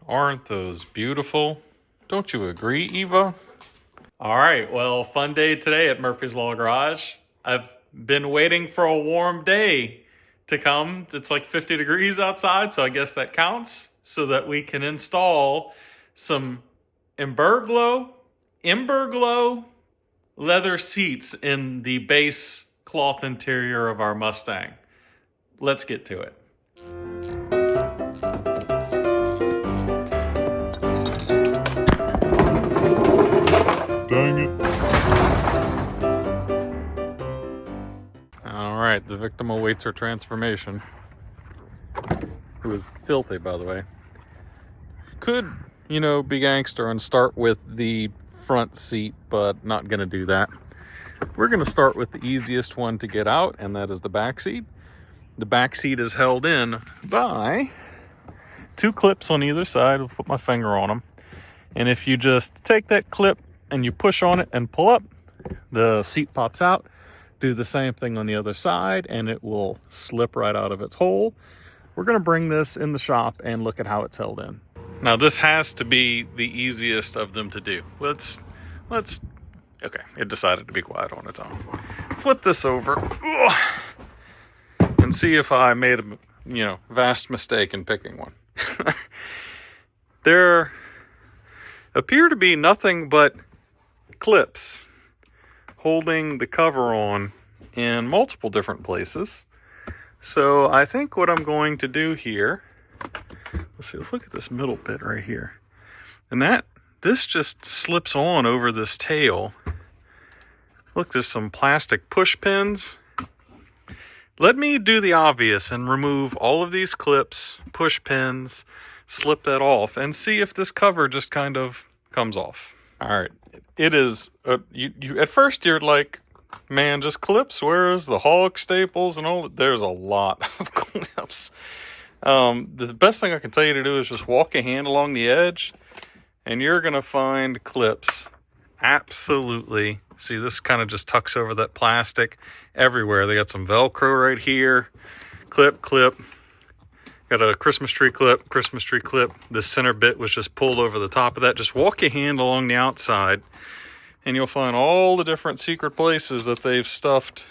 Aren't those beautiful? Don't you agree, Eva? All right, well, fun day today at Murphy's Law Garage. I've been waiting for a warm day to come. It's like 50 degrees outside, so I guess that counts, so that we can install some Emberglo leather seats in the base cloth interior of our Mustang. Let's get to it. Dang it. All right, the victim awaits her transformation. It was filthy, by the way. Could, be gangster and start with the front seat, but not gonna do that. We're gonna start with the easiest one to get out, and that is the back seat. The back seat is held in by two clips on either side. I'll put my finger on them. And if you just take that clip and you push on it and pull up, the seat pops out. Do the same thing on the other side and it will slip right out of its hole. We're gonna bring this in the shop and look at how it's held in. Now this has to be the easiest of them to do. Okay, it decided to be quiet on its own. Flip this over and see if I made a vast mistake in picking one. There appear to be nothing but clips holding the cover on in multiple different places. So I think what I'm going to do here, let's look at this middle bit right here. And this just slips on over this tail. Look, there's some plastic push pins. Let me do the obvious and remove all of these clips, push pins, slip that off, and see if this cover just kind of comes off. All right, it is, you at first you're like, man, just clips, where's the hog staples and all? There's a lot of clips. The best thing I can tell you to do is just walk your hand along the edge and you're gonna find clips absolutely. See, this kind of just tucks over that plastic everywhere. They got some Velcro right here, clip. Got a Christmas tree clip. The center bit was just pulled over the top of that. Just walk your hand along the outside and you'll find all the different secret places that they've stuffed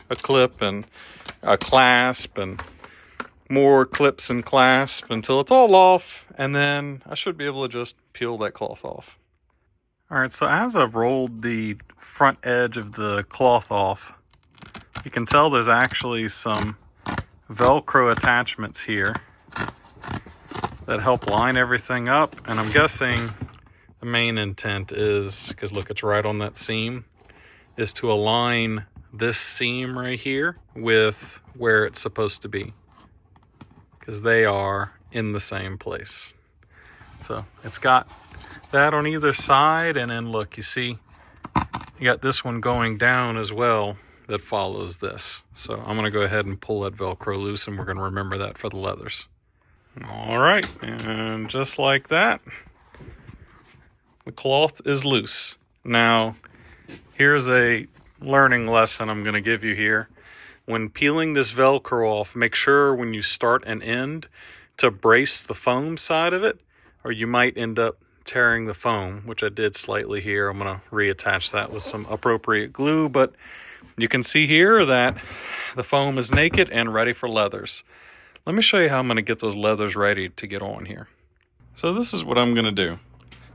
a clip and a clasp and more clips and clasp until it's all off. And then I should be able to just peel that cloth off. All right, so as I've rolled the front edge of the cloth off, you can tell there's actually some Velcro attachments here that help line everything up. And I'm guessing the main intent is, because look, it's right on that seam, is to align this seam right here with where it's supposed to be, because they are in the same place. So it's got that on either side, and then look, you see you got this one going down as well that follows this. So I'm going to go ahead and pull that Velcro loose, and we're going to remember that for the leathers. All right, and just like that, the cloth is loose. Now, here's a learning lesson I'm going to give you here. When peeling this Velcro off, make sure when you start and end to brace the foam side of it, or you might end up tearing the foam, which I did slightly here. I'm going to reattach that with some appropriate glue, but you can see here that the foam is naked and ready for leathers. Let me show you how I'm going to get those leathers ready to get on here. So this is what I'm going to do.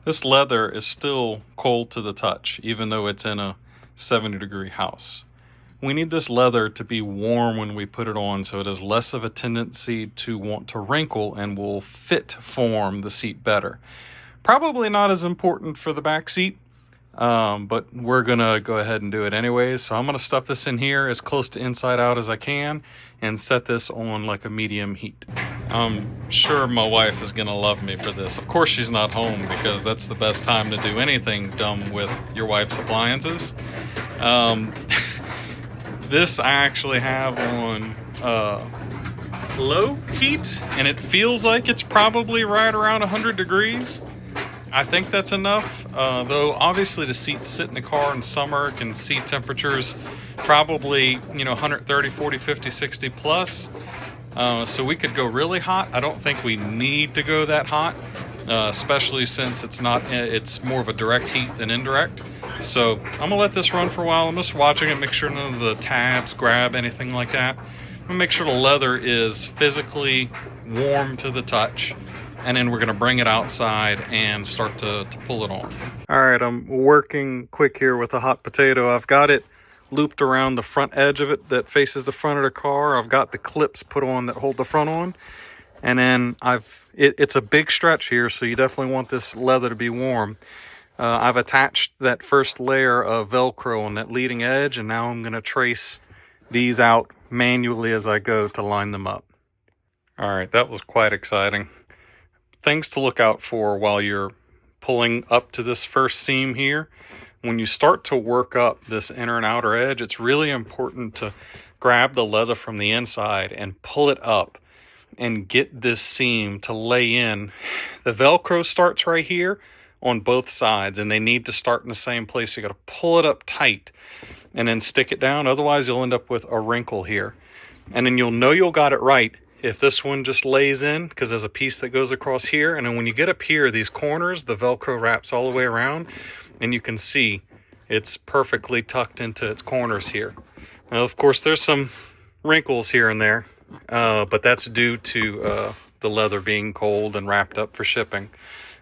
This leather is still cold to the touch, even though it's in a 70-degree house. We need this leather to be warm when we put it on, so it has less of a tendency to want to wrinkle and will fit form the seat better. Probably not as important for the back seat, but we're gonna go ahead and do it anyways. So I'm gonna stuff this in here as close to inside out as I can and set this on like a medium heat. I'm sure my wife is gonna love me for this. Of course she's not home, because that's the best time to do anything dumb with your wife's appliances. This I actually have on low heat, and it feels like it's probably right around 100 degrees. I think that's enough, though obviously the seats sit in the car in summer can see temperatures probably 130, 40, 50, 60 plus. So we could go really hot. I don't think we need to go that hot, especially since it's more of a direct heat than indirect. So I'm gonna let this run for a while. I'm just watching it, make sure none of the tabs grab anything like that. I'm gonna make sure the leather is physically warm to the touch, and then we're gonna bring it outside and start to pull it on. All right, I'm working quick here with a hot potato. I've got it looped around the front edge of it that faces the front of the car. I've got the clips put on that hold the front on. And then it's a big stretch here, so you definitely want this leather to be warm. I've attached that first layer of Velcro on that leading edge, and now I'm going to trace these out manually as I go to line them up. All right, that was quite exciting. Things to look out for while you're pulling up to this first seam here. When you start to work up this inner and outer edge, it's really important to grab the leather from the inside and pull it up and get this seam to lay in. The Velcro starts right here on both sides, and they need to start in the same place. You got to pull it up tight and then stick it down. Otherwise, you'll end up with a wrinkle here. And then you'll know you'll got it right if this one just lays in, because there's a piece that goes across here. And then when you get up here, these corners, the Velcro wraps all the way around, and you can see it's perfectly tucked into its corners here. Now, of course, there's some wrinkles here and there. But that's due to the leather being cold and wrapped up for shipping.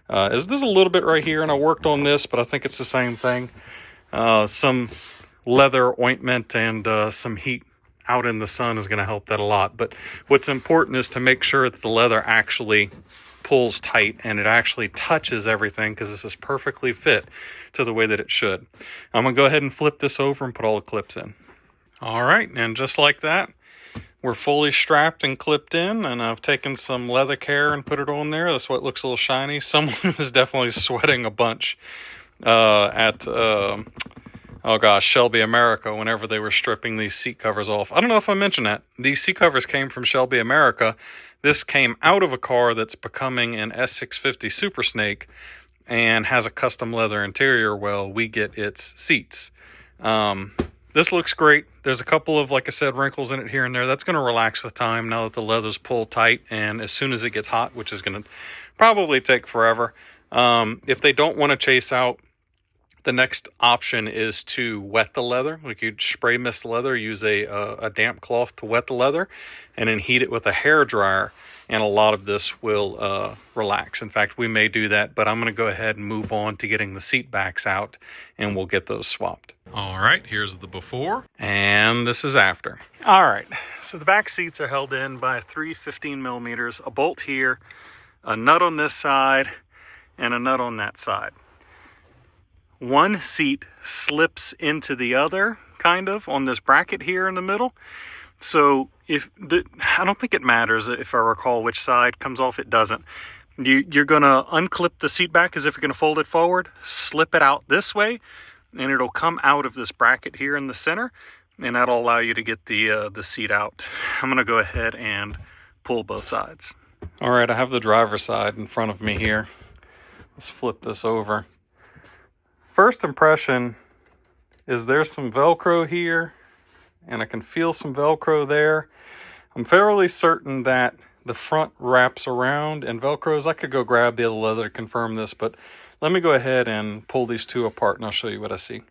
There's a little bit right here, and I worked on this, but I think it's the same thing. Some leather ointment and some heat out in the sun is going to help that a lot. But what's important is to make sure that the leather actually pulls tight and it actually touches everything, because this is perfectly fit to the way that it should. I'm going to go ahead and flip this over and put all the clips in. All right, and just like that, we're fully strapped and clipped in, and I've taken some leather care and put it on there. That's why it looks a little shiny. Someone was definitely sweating a bunch at Shelby America whenever they were stripping these seat covers off. I don't know if I mentioned that. These seat covers came from Shelby America. This came out of a car that's becoming an S650 Super Snake and has a custom leather interior. Well, we get its seats. This looks great. There's a couple of, like I said, wrinkles in it here and there. That's going to relax with time now that the leather's pulled tight, and as soon as it gets hot, which is going to probably take forever. If they don't want to chase out, the next option is to wet the leather. Like, you'd spray mist the leather, use a damp cloth to wet the leather, and then heat it with a hair dryer, and a lot of this will relax. In fact, we may do that, but I'm going to go ahead and move on to getting the seat backs out, and we'll get those swapped. All right, here's the before, and this is after. All right, so the back seats are held in by 3 15 millimeters, a bolt here, a nut on this side, and a nut on that side. One seat slips into the other, kind of, on this bracket here in the middle. So I don't think it matters if I recall which side comes off. It doesn't. You're going to unclip the seat back as if you're going to fold it forward, slip it out this way, and it'll come out of this bracket here in the center, and that'll allow you to get the seat out. I'm going to go ahead and pull both sides. All right, I have the driver's side in front of me here. Let's flip this over. First impression is there's some Velcro here, and I can feel some Velcro there. I'm fairly certain that the front wraps around and Velcros. I could go grab the other leather to confirm this, but let me go ahead and pull these two apart and I'll show you what I see.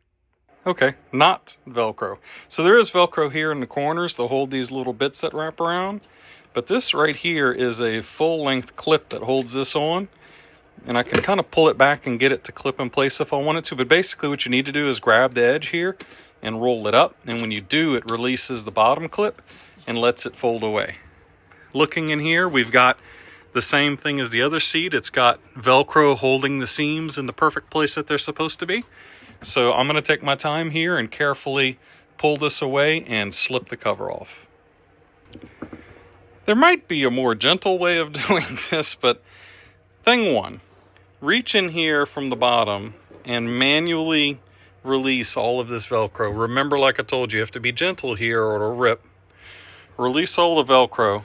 Okay, not Velcro. So there is Velcro here in the corners to hold these little bits that wrap around, but this right here is a full-length clip that holds this on, and I can kind of pull it back and get it to clip in place if I wanted to. But basically what you need to do is grab the edge here and roll it up, and when you do, it releases the bottom clip and lets it fold away. Looking in here, we've got the same thing as the other seat. It's got Velcro holding the seams in the perfect place that they're supposed to be. So I'm going to take my time here and carefully pull this away and slip the cover off. There might be a more gentle way of doing this, but thing one, reach in here from the bottom and manually release all of this Velcro. Remember, like I told you, you have to be gentle here or it'll rip. Release all the Velcro.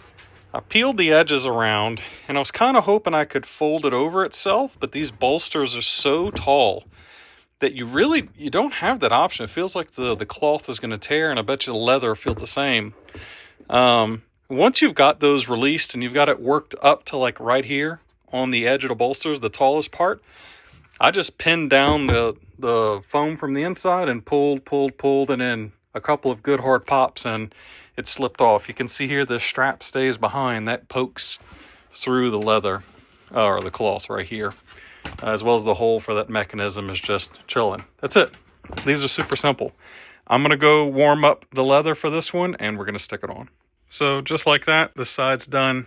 I peeled the edges around, and I was kind of hoping I could fold it over itself, but these bolsters are so tall that you don't have that option. It feels like the cloth is going to tear, and I bet you the leather will feel the same. Once you've got those released and you've got it worked up to like right here on the edge of the bolsters, the tallest part, I just pinned down the foam from the inside and pulled, and then a couple of good hard pops and it slipped off. You can see here the strap stays behind. That pokes through the leather, or the cloth right here, as well as the hole for that mechanism is just chilling. That's it. These are super simple. I'm going to go warm up the leather for this one, and we're going to stick it on. So just like that, the side's done.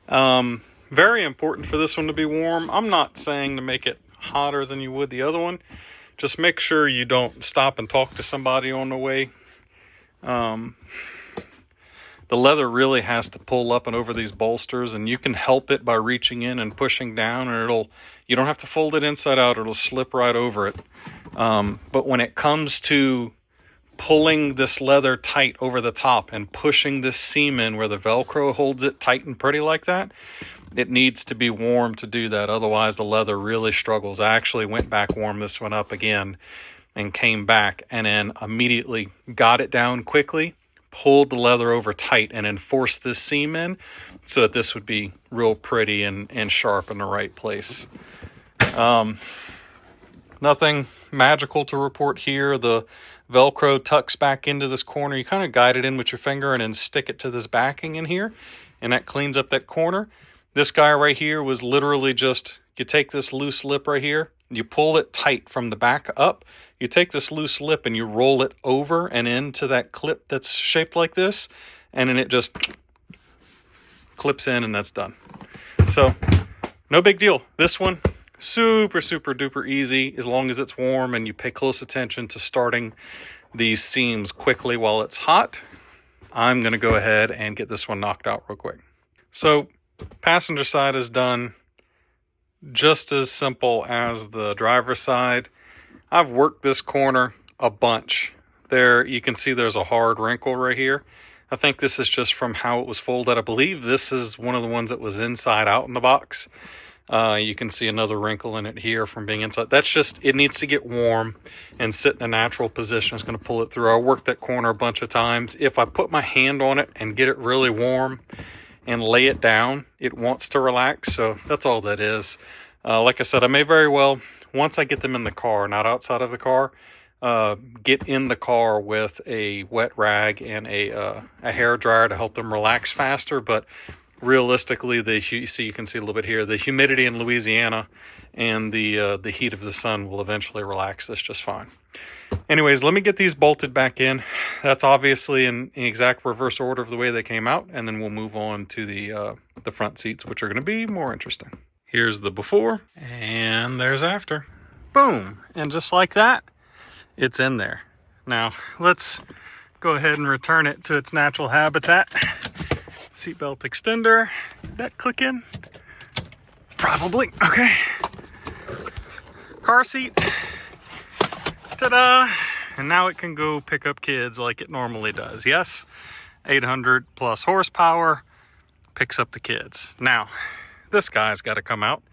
Very important for this one to be warm. I'm not saying to make it hotter than you would the other one. Just make sure you don't stop and talk to somebody on the way. The leather really has to pull up and over these bolsters, and you can help it by reaching in and pushing down, and you don't have to fold it inside out, it'll slip right over it. But when it comes to pulling this leather tight over the top and pushing this seam in where the Velcro holds it tight and pretty like that, it needs to be warm to do that. Otherwise, the leather really struggles. I actually went back, warmed this one up again, and came back, and then immediately got it down quickly, pulled the leather over tight, and then forced this seam in so that this would be real pretty and sharp in the right place. Nothing magical to report here. The Velcro tucks back into this corner. You kind of guide it in with your finger and then stick it to this backing in here, and that cleans up that corner. This guy right here was literally just, you take this loose lip right here, you pull it tight from the back up, you take this loose lip and you roll it over and into that clip that's shaped like this, and then it just clips in, and that's done. So no big deal. This one, super duper easy as long as it's warm and you pay close attention to starting these seams quickly while it's hot. I'm going to go ahead and get this one knocked out real quick. So passenger side is done, just as simple as the driver's side. I've worked this corner a bunch. There, you can see there's a hard wrinkle right here. I think this is just from how it was folded. I believe this is one of the ones that was inside out in the box. You can see another wrinkle in it here from being inside. That's just, it needs to get warm and sit in a natural position. It's going to pull it through. I worked that corner a bunch of times. If I put my hand on it and get it really warm and lay it down, it wants to relax. So that's all that is. Like I said, I may very well, once I get them in the car, not outside of the car, get in the car with a wet rag and a hair dryer to help them relax faster. But realistically, you can see a little bit here, the humidity in Louisiana and the heat of the sun will eventually relax this just fine. Anyways, let me get these bolted back in. That's obviously in exact reverse order of the way they came out, and then we'll move on to the front seats, which are going to be more interesting. Here's the before, and there's after. Boom! And just like that, it's in there. Now, let's go ahead and return it to its natural habitat. Seatbelt extender. Did that click in? Probably. Okay. Car seat. Ta-da! And now it can go pick up kids like it normally does. Yes, 800 plus horsepower picks up the kids. Now, this guy's got to come out,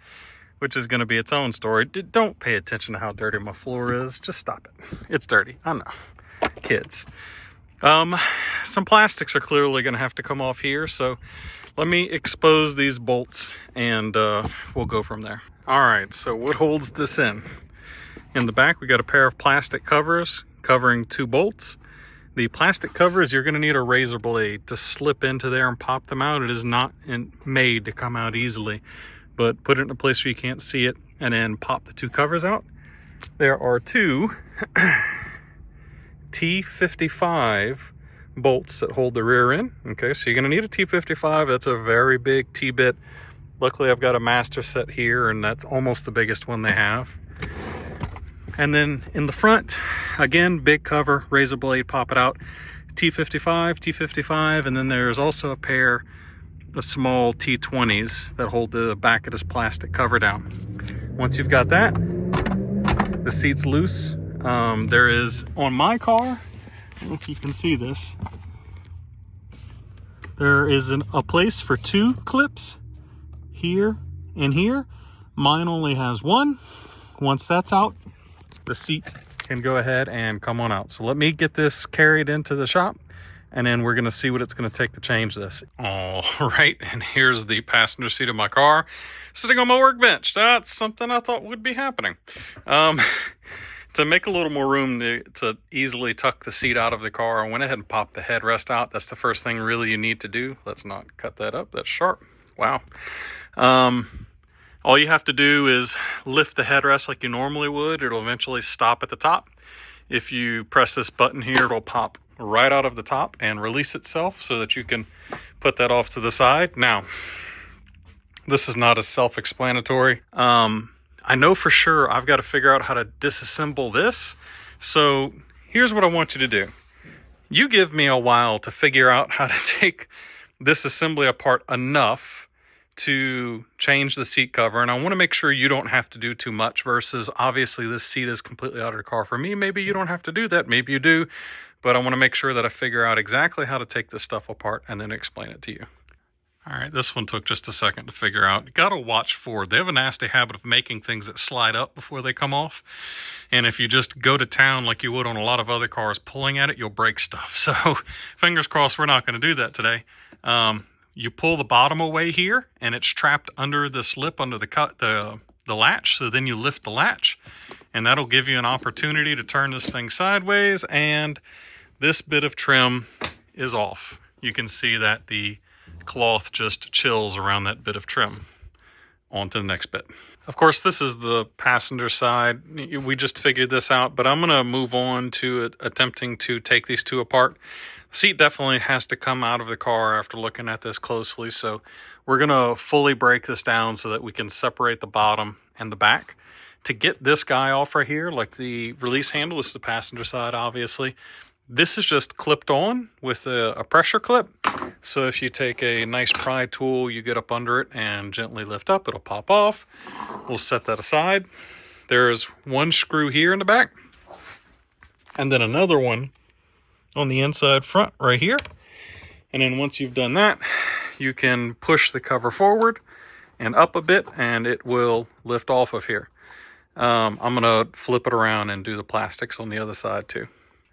which is going to be its own story. Don't pay attention to how dirty my floor is. Just stop it. It's dirty. I know. Kids. Some plastics are clearly going to have to come off here, so let me expose these bolts and we'll go from there. All right, so what holds this in? In the back, we got a pair of plastic covers covering 2 bolts. The plastic covers, you're going to need a razor blade to slip into there and pop them out. It is not made to come out easily, but put it in a place where you can't see it and then pop the 2 covers out. There are 2 T55 bolts that hold the rear in. Okay, so you're going to need a T55. That's a very big T-bit. Luckily, I've got a master set here, and that's almost the biggest one they have. And then in the front, again, big cover, razor blade, pop it out. T55, and then there's also a pair of small T20s that hold the back of this plastic cover down. Once you've got that, the seat's loose. There is, on my car, I don't know if you can see this, there is a place for 2 clips here and here. Mine only has 1. Once that's out, the seat can go ahead and come on out. So let me get this carried into the shop and then we're going to see what it's going to take to change this. All right, and here's the passenger seat of my car sitting on my workbench. That's something I thought would be happening. To make a little more room to easily tuck the seat out of the car, I went ahead and popped the headrest out. That's the first thing really you need to do. Let's not cut that up. That's sharp. Wow. All you have to do is lift the headrest like you normally would. It'll eventually stop at the top. If you press this button here, it'll pop right out of the top and release itself so that you can put that off to the side. Now, this is not as self-explanatory. I know for sure I've got to figure out how to disassemble this. So here's what I want you to do. You give me a while to figure out how to take this assembly apart enough to change the seat cover. And I want to make sure you don't have to do too much versus obviously this seat is completely out of the car for me. Maybe you don't have to do that. Maybe you do. But I want to make sure that I figure out exactly how to take this stuff apart and then explain it to you. All right, this one took just a second to figure out. You got to watch Ford. They have a nasty habit of making things that slide up before they come off. And if you just go to town like you would on a lot of other cars pulling at it, you'll break stuff. So fingers crossed we're not going to do that today. You pull the bottom away here, and it's trapped under the slip, under the latch. So then you lift the latch, and that'll give you an opportunity to turn this thing sideways. And this bit of trim is off. You can see that the cloth just chills around that bit of trim. On to the next bit. Of course, this is the passenger side. We just figured this out, but I'm going to move on to attempting to take these two apart. The seat definitely has to come out of the car after looking at this closely, so we're going to fully break this down so that we can separate the bottom and the back. To get this guy off right here, like the release handle, this is the passenger side, obviously. This is just clipped on with a pressure clip. So if you take a nice pry tool, you get up under it and gently lift up, it'll pop off. We'll set that aside. There's one screw here in the back, and then another one on the inside front right here. And then once you've done that, you can push the cover forward and up a bit, and it will lift off of here. I'm going to flip it around and do the plastics on the other side too.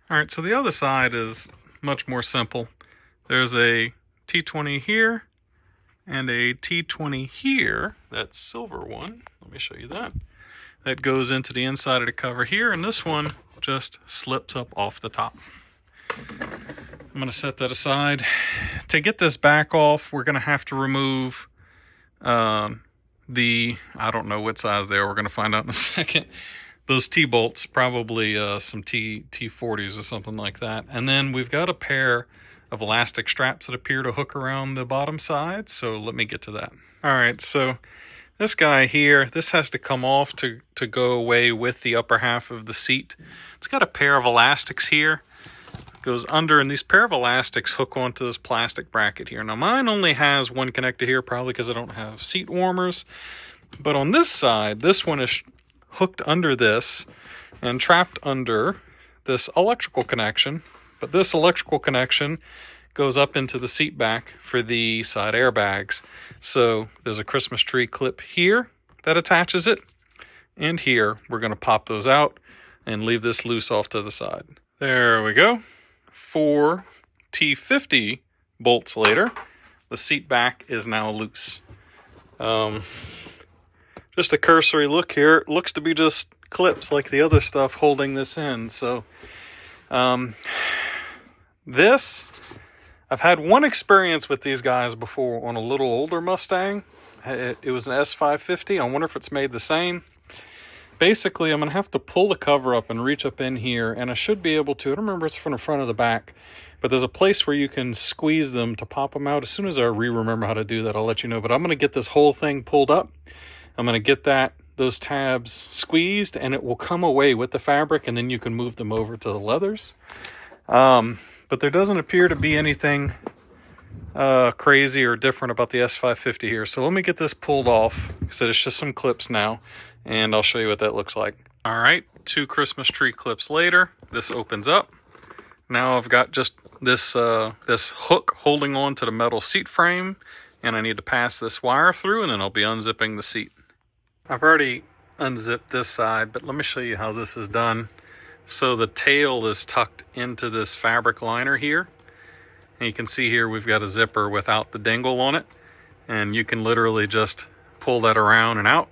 All right, so the other side is much more simple. There's a T20 here and a T20 here. That silver one, let me show you that. That goes into the inside of the cover here, and this one just slips up off the top. I'm going to set that aside. To get this back off, we're going to have to remove I don't know what size they are. We're going to find out in a second. Those T-bolts, probably some T40s or something like that. And then we've got a pair of elastic straps that appear to hook around the bottom side. So let me get to that. All right, so this guy here, this has to come off to go away with the upper half of the seat. It's got a pair of elastics here. It goes under, and these pair of elastics hook onto this plastic bracket here. Now mine only has one connector here, probably because I don't have seat warmers. But on this side, this one is hooked under this and trapped under this electrical connection. But this electrical connection goes up into the seat back for the side airbags. So there's a Christmas tree clip here that attaches it. And here we're going to pop those out and leave this loose off to the side. There we go. 4 T50 bolts later, the seat back is now loose. Just a cursory look here. It looks to be just clips like the other stuff holding this in. So I've had one experience with these guys before on a little older Mustang. It was an S650. I wonder if it's made the same. Basically, I'm going to have to pull the cover up and reach up in here, and I should be able to. I don't remember if it's from the front or the back, but there's a place where you can squeeze them to pop them out. As soon as I remember how to do that, I'll let you know. But I'm going to get this whole thing pulled up. I'm going to get those tabs squeezed, and it will come away with the fabric, and then you can move them over to the leathers. But there doesn't appear to be anything crazy or different about the S650 here. So let me get this pulled off. Like I said, it's just some clips now, and I'll show you what that looks like. All right, 2 Christmas tree clips later, this opens up. Now I've got just this hook holding on to the metal seat frame, and I need to pass this wire through, and then I'll be unzipping the seat. I've already unzipped this side, but let me show you how this is done. So the tail is tucked into this fabric liner here, And you can see here we've got a zipper without the dingle on it, and you can literally just pull that around and out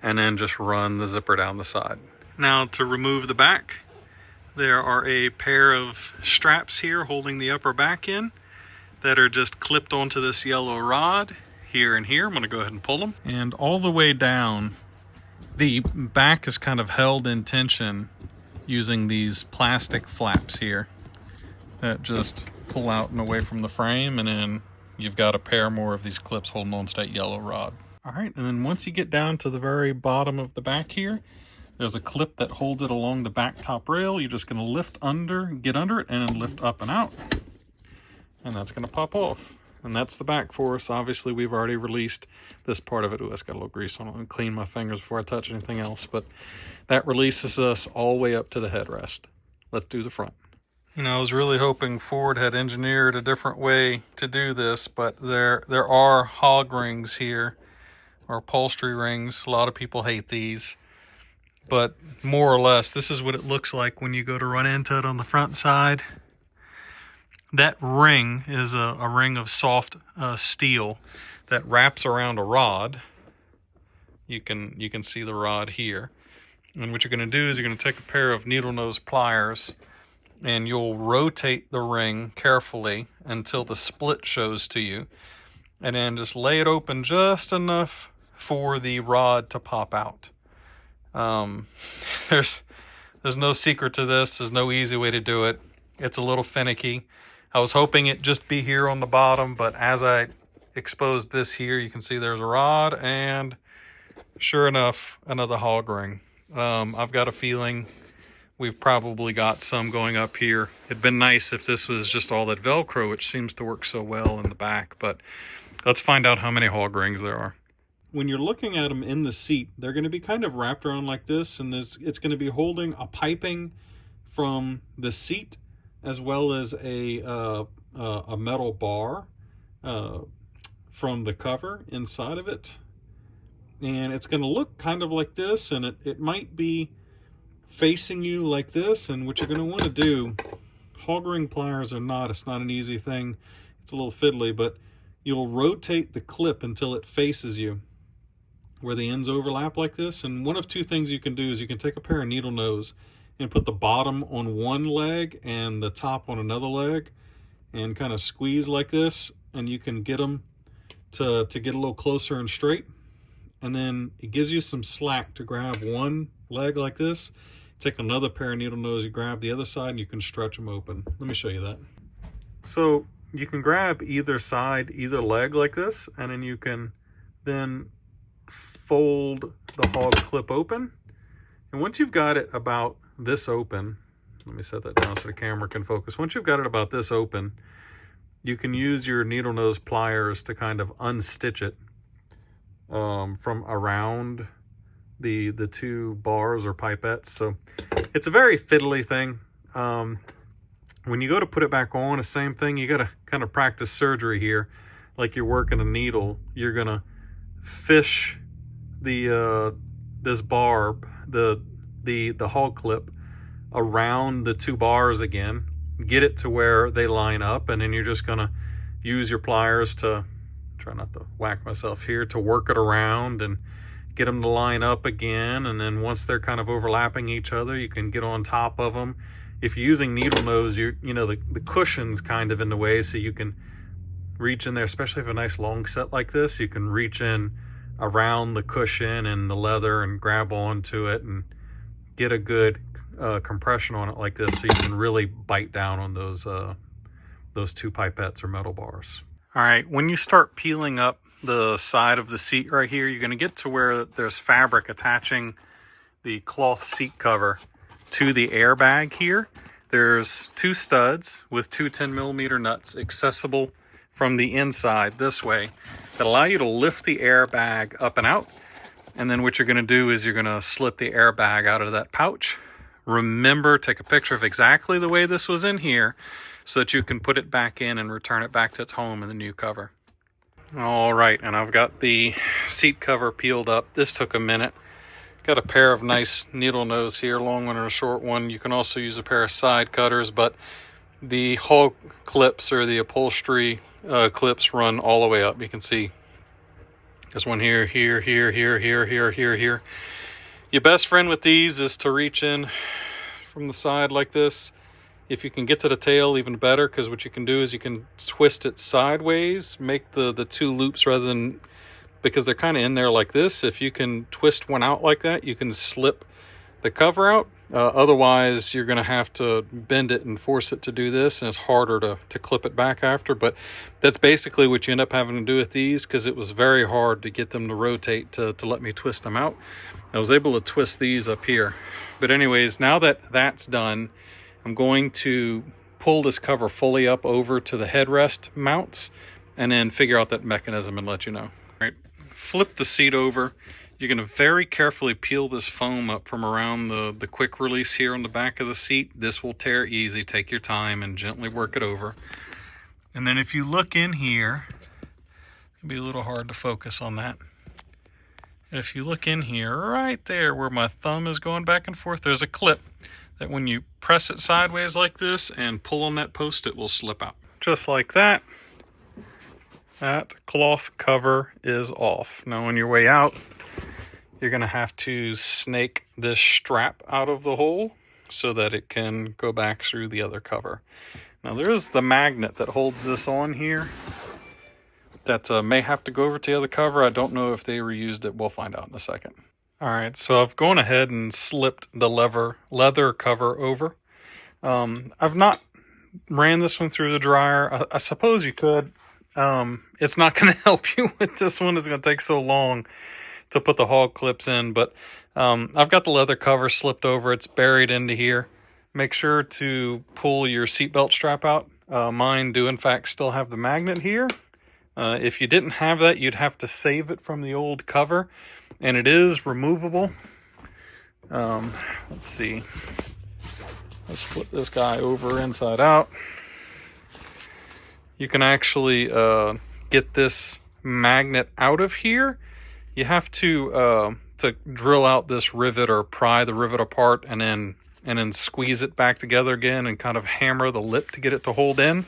and then just run the zipper down the side. Now to remove the back, there are a pair of straps here holding the upper back in that are just clipped onto this yellow rod here and here. I'm going to go ahead and pull them. And all the way down, the back is kind of held in tension using these plastic flaps here that just pull out and away from the frame, and then you've got a pair more of these clips holding onto that yellow rod. All right, and then once you get down to the very bottom of the back here, there's a clip that holds it along the back top rail. You're just gonna lift under, get under it, and then lift up and out. And that's gonna pop off. And that's the back for us. Obviously, we've already released this part of it. Ooh, it's got a little grease on it. I'm clean my fingers before I touch anything else. But that releases us all the way up to the headrest. Let's do the front. You know, I was really hoping Ford had engineered a different way to do this, but there are hog rings here, or upholstery rings. A lot of people hate these. But more or less, this is what it looks like when you go to run into it on the front side. That ring is a ring of soft steel that wraps around a rod. You can see the rod here. And what you're going to do is you're going to take a pair of needle nose pliers and you'll rotate the ring carefully until the split shows to you. And then just lay it open just enough for the rod to pop out. There's no secret to this. There's no easy way to do it. It's a little finicky. I was hoping it'd just be here on the bottom, but as I exposed this here, you can see there's a rod, and sure enough, another hog ring. I've got a feeling we've probably got some going up here. It'd been nice if this was just all that Velcro, which seems to work so well in the back, but let's find out how many hog rings there are. When you're looking at them in the seat, they're going to be kind of wrapped around like this, and it's going to be holding a piping from the seat as well as a metal bar from the cover inside of it. And it's going to look kind of like this, and it might be facing you like this. And what you're going to want to do, hog ring pliers it's not an easy thing. It's a little fiddly, but you'll rotate the clip until it faces you, where the ends overlap like this. And one of two things you can do is you can take a pair of needle nose and put the bottom on one leg and the top on another leg and kind of squeeze like this, and you can get them to get a little closer and straight. And then it gives you some slack to grab one leg like this. Take another pair of needle nose, you grab the other side, and you can stretch them open. Let me show you that. So you can grab either side, either leg like this, and then you can then fold the hog clip open. And once you've got it about this open, let me set that down so the camera can focus. Once you've got it about this open, you can use your needle nose pliers to kind of unstitch it from around the two bars or pipettes. So it's a very fiddly thing. When you go to put it back on, the same thing, you got to kind of practice surgery here. Like you're working a needle, you're gonna fish the this barb, the hog clip around the two bars again, get it to where they line up, and then you're just gonna use your pliers to, try not to whack myself here, to work it around and get them to line up again. And then once they're kind of overlapping each other, you can get on top of them. If you're using needle nose, you know the cushion's kind of in the way, so you can reach in there, especially if a nice long set like this, you can reach in around the cushion and the leather and grab onto it and get a good compression on it like this, so you can really bite down on those two pipettes or metal bars. All right, when you start peeling up the side of the seat right here, you're going to get to where there's fabric attaching the cloth seat cover to the airbag here. There's two studs with two 10mm nuts accessible from the inside this way that allow you to lift the airbag up and out. And then what you're going to do is you're going to slip the airbag out of that pouch. Remember, take a picture of exactly the way this was in here so that you can put it back in and return it back to its home in the new cover. All right, and I've got the seat cover peeled up. This took a minute. Got a pair of nice needle nose here, long one or a short one. You can also use a pair of side cutters, but the hull clips or the upholstery clips run all the way up. You can see there's one here, here, here, here, here, here, here, here. Your best friend with these is to reach in from the side like this. If you can get to the tail, even better, because what you can do is you can twist it sideways, make the two loops rather than, because they're kind of in there like this. If you can twist one out like that, you can slip the cover out. Otherwise, you're going to have to bend it and force it to do this, and it's harder to clip it back after. But that's basically what you end up having to do with these, because it was very hard to get them to rotate to let me twist them out. I was able to twist these up here. But anyways, now that that's done, I'm going to pull this cover fully up over to the headrest mounts and then figure out that mechanism and let you know. All right, flip the seat over. You're going to very carefully peel this foam up from around the quick release here on the back of the seat. This will tear easy. Take your time and gently work it over. And then if you look in here, it'll be a little hard to focus on that. If you look in here, right there where my thumb is going back and forth, there's a clip that when you press it sideways like this and pull on that post, it will slip out. Just like that. That cloth cover is off. Now on your way out, you're going to have to snake this strap out of the hole so that it can go back through the other cover. Now there is the magnet that holds this on here that may have to go over to the other cover. I don't know if they reused it. We'll find out in a second. All right, so I've gone ahead and slipped the leather cover over. I've not ran this one through the dryer. I suppose you could. It's not going to help you with this one. It's going to take so long to put the hog clips in, but I've got the leather cover slipped over. It's buried into here. Make sure to pull your seatbelt strap out. Mine do in fact still have the magnet here. If you didn't have that, you'd have to save it from the old cover, and it is removable. Let's see. Let's flip this guy over inside out. You can actually get this magnet out of here. You have to drill out this rivet or pry the rivet apart and then squeeze it back together again and kind of hammer the lip to get it to hold in.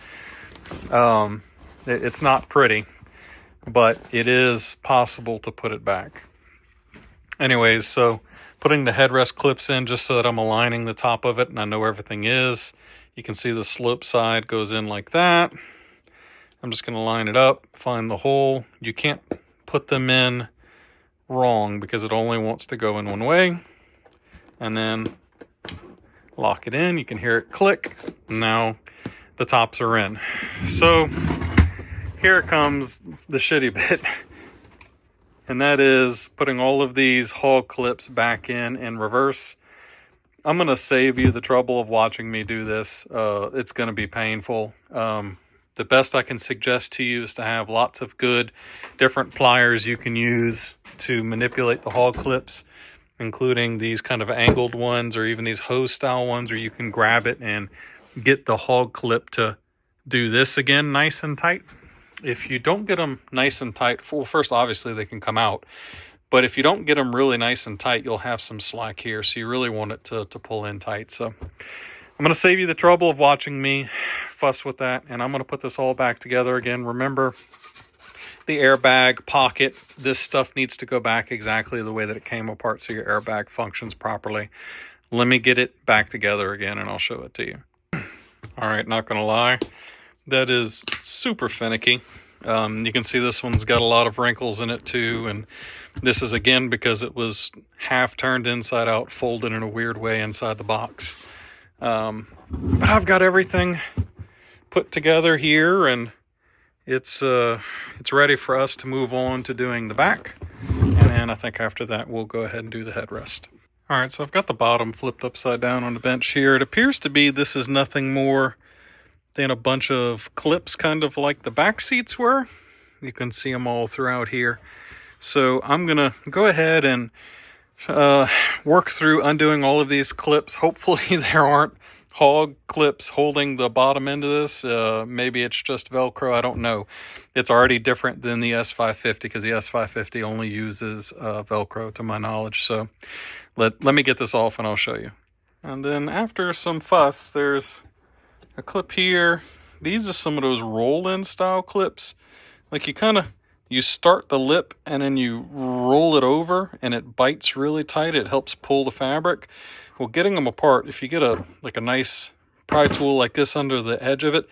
It's not pretty, but it is possible to put it back. Anyways, so putting the headrest clips in just so that I'm aligning the top of it and I know everything is. You can see the slope side goes in like that. I'm just going to line it up, find the hole. You can't put them in wrong because it only wants to go in one way. And then lock it in. You can hear it click. Now the tops are in. So here comes the shitty bit. And that is putting all of these hog clips back in reverse. I'm going to save you the trouble of watching me do this. It's going to be painful. The best I can suggest to you is to have lots of good different pliers you can use to manipulate the hog clips, including these kind of angled ones or even these hose style ones where you can grab it and get the hog clip to do this again nice and tight. If you don't get them nice and tight, well, first obviously they can come out, but if you don't get them really nice and tight, you'll have some slack here, so you really want it to pull in tight. So I'm going to save you the trouble of watching me fuss with that, and I'm going to put this all back together again. Remember the airbag pocket. This stuff needs to go back exactly the way that it came apart so your airbag functions properly. Let me get it back together again, and I'll show it to you. All right, not going to lie. That is super finicky. You can see this one's got a lot of wrinkles in it too, and this is again because it was half turned inside out, folded in a weird way inside the box. But I've got everything put together here, and it's ready for us to move on to doing the back, and then I think after that we'll go ahead and do the headrest. All right, so I've got the bottom flipped upside down on the bench here. It appears to be this is nothing more than a bunch of clips, kind of like the back seats were. You can see them all throughout here. So I'm gonna go ahead and work through undoing all of these clips. Hopefully there aren't hog clips holding the bottom end of this. Maybe it's just Velcro, I don't know. It's already different than the S650 because the S650 only uses Velcro to my knowledge. So let me get this off and I'll show you. And then after some fuss, there's a clip here. These are some of those roll-in style clips. Like you start the lip and then you roll it over and it bites really tight. It helps pull the fabric. Well, getting them apart, if you get a nice pry tool like this under the edge of it,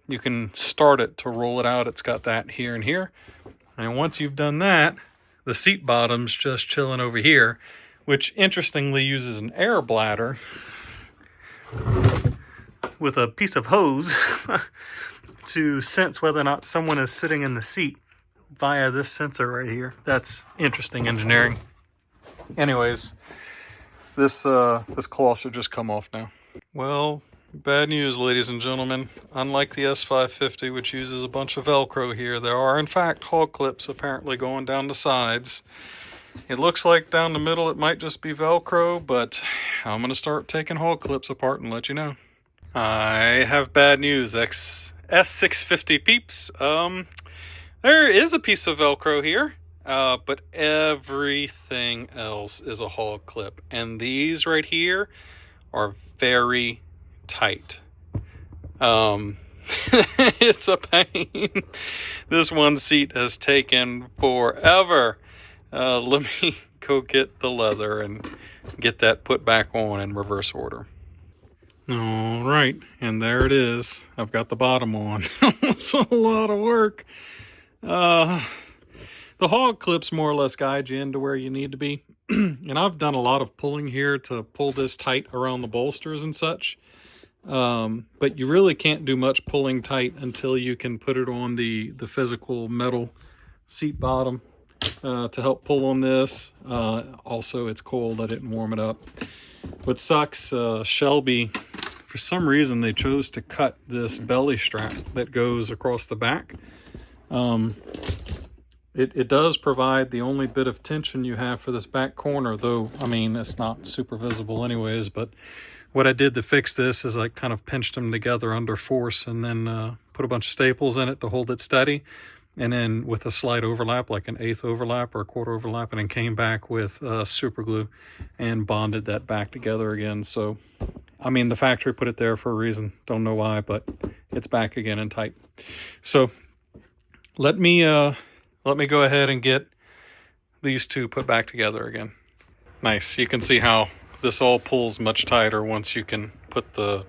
you can start it to roll it out. It's got that here and here. And once you've done that, the seat bottom's just chilling over here, which interestingly uses an air bladder with a piece of hose to sense whether or not someone is sitting in the seat via this sensor right here. That's interesting engineering. Anyways, this cloth should just come off now. Well, bad news, ladies and gentlemen. Unlike the S650, which uses a bunch of Velcro here, there are in fact hog clips apparently going down the sides. It looks like down the middle it might just be Velcro, but I'm going to start taking hog clips apart and let you know. I have bad news, S650 peeps. There is a piece of Velcro here, but everything else is a hog clip. And these right here are very tight. It's a pain. This one seat has taken forever. Let me go get the leather and get that put back on in reverse order. All right, and there it is. I've got the bottom on. It's a lot of work. The hog clips more or less guide you into where you need to be. And I've done a lot of pulling here to pull this tight around the bolsters and such. But you really can't do much pulling tight until you can put it on the physical metal seat bottom to help pull on this. Also, it's cold. I didn't warm it up. What sucks, Shelby, for some reason they chose to cut this belly strap that goes across the back. It does provide the only bit of tension you have for this back corner, though, I mean, it's not super visible anyways, but what I did to fix this is I kind of pinched them together under force and then put a bunch of staples in it to hold it steady. And then with a slight overlap, like an eighth overlap or a quarter overlap, and then came back with super glue and bonded that back together again. So, I mean, the factory put it there for a reason. Don't know why, but it's back again and tight. So let me go ahead and get these two put back together again. Nice. You can see how this all pulls much tighter once you can put the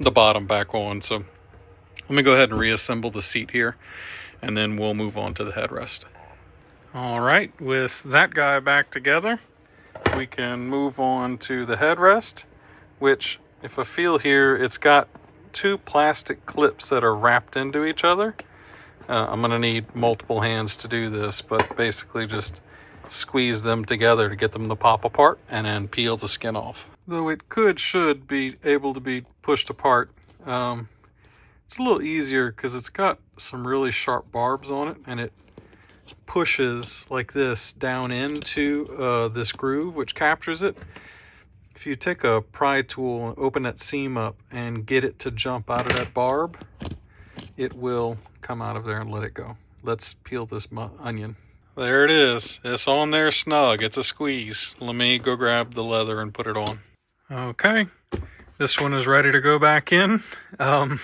bottom back on. So let me go ahead and reassemble the seat here, and then we'll move on to the headrest. All right, with that guy back together, we can move on to the headrest, which, if I feel here, it's got two plastic clips that are wrapped into each other. I'm going to need multiple hands to do this, but basically just squeeze them together to get them to pop apart and then peel the skin off. Though it should be able to be pushed apart. It's a little easier because it's got some really sharp barbs on it, and it pushes like this down into this groove, which captures it. If you take a pry tool and open that seam up and get it to jump out of that barb, it will come out of there and let it go. Let's peel this onion. There it is. It's on there snug. It's a squeeze. Let me go grab the leather and put it on. Okay, this one is ready to go back in. That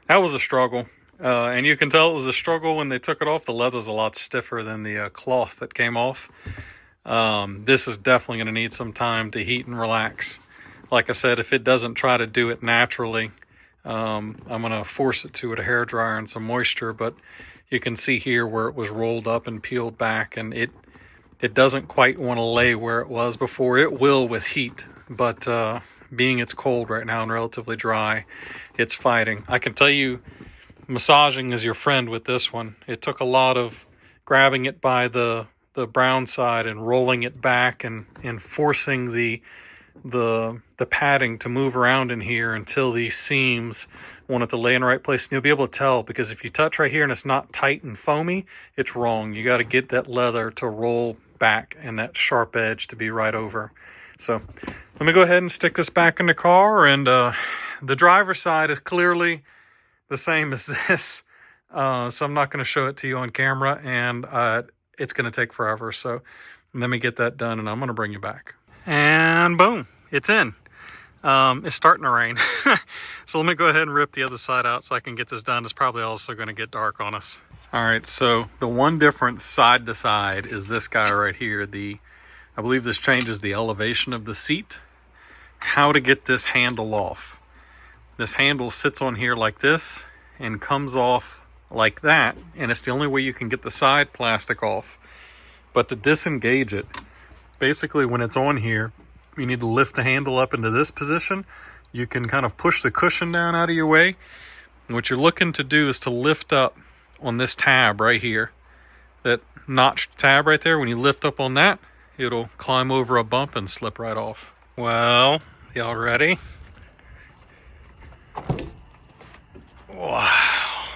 was a struggle. And you can tell it was a struggle when they took it off. The leather's a lot stiffer than the cloth that came off. This is definitely going to need some time to heat and relax. Like I said, if it doesn't try to do it naturally, I'm going to force it to with a hairdryer and some moisture, but you can see here where it was rolled up and peeled back, and it doesn't quite want to lay where it was before. It will with heat, but being it's cold right now and relatively dry, it's fighting. I can tell you, massaging is your friend with this one. It took a lot of grabbing it by the brown side and rolling it back and forcing the padding to move around in here until these seams want it to lay in the right place. And you'll be able to tell, because if you touch right here and it's not tight and foamy, it's wrong. You got to get that leather to roll back and that sharp edge to be right over. So let me go ahead and stick this back in the car. And the driver's side is clearly the same as this. So I'm not going to show it to you on camera, and it's going to take forever. So let me get that done and I'm going to bring you back. And boom, it's in. It's starting to rain. So let me go ahead and rip the other side out so I can get this done. It's probably also going to get dark on us. All right, so the one difference side to side is this guy right here. I believe this changes the elevation of the seat. How to get this handle off. This handle sits on here like this and comes off like that, and it's the only way you can get the side plastic off. But to disengage it, basically when it's on here, you need to lift the handle up into this position. You can kind of push the cushion down out of your way. And what you're looking to do is to lift up on this tab right here. That notched tab right there, when you lift up on that, it'll climb over a bump and slip right off. Well, y'all ready? Wow.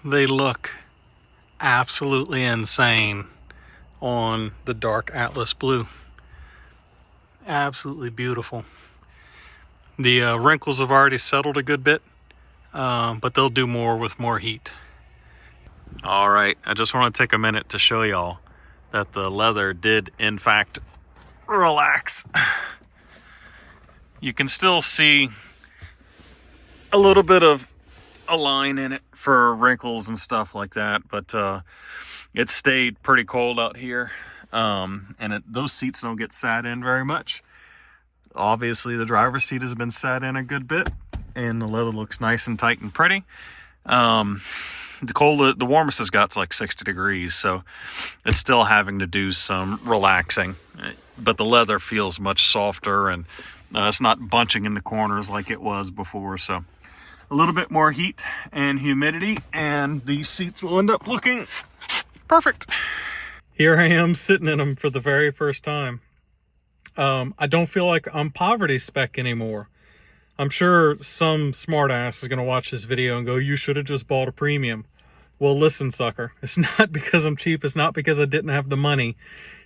They look absolutely insane on the dark Atlas blue. Absolutely beautiful. The wrinkles have already settled a good bit, but they'll do more with more heat. All right, I just want to take a minute to show y'all that the leather did in fact relax. You can still see a little bit of a line in it for wrinkles and stuff like that, but it stayed pretty cold out here, and those seats don't get sat in very much. Obviously the driver's seat has been sat in a good bit, and the leather looks nice and tight and pretty. The warmest it's got is like 60 degrees, so it's still having to do some relaxing, but the leather feels much softer, and it's not bunching in the corners like it was before. So a little bit more heat and humidity, and these seats will end up looking perfect. Here I am sitting in them for the very first time. I don't feel like I'm poverty spec anymore. I'm sure some smartass is going to watch this video and go, you should have just bought a premium. Well, listen, sucker. It's not because I'm cheap. It's not because I didn't have the money.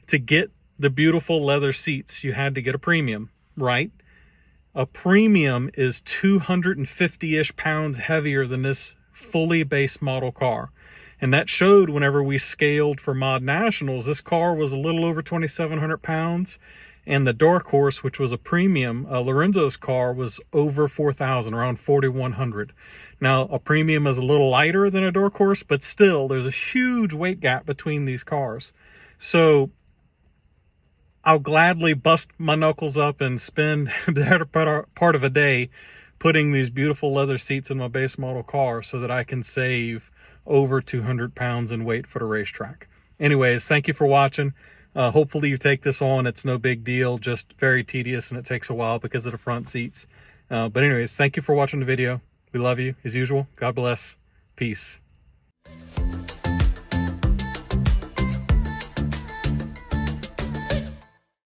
To get the beautiful leather seats, you had to get a premium, right? A premium is 250-ish pounds heavier than this fully base model car. And that showed whenever we scaled for Mod Nationals. This car was a little over 2,700 pounds. And the Dark Horse, which was a premium, Lorenzo's car, was over 4,000, around 4,100. Now, a premium is a little lighter than a Dark Horse, but still, there's a huge weight gap between these cars. So I'll gladly bust my knuckles up and spend the better part of a day putting these beautiful leather seats in my base model car so that I can save over 200 pounds in weight for the racetrack. Anyways, thank you for watching. Hopefully you take this on. It's no big deal, just very tedious, and it takes a while because of the front seats. But anyways, thank you for watching the video. We love you as usual. God bless. Peace.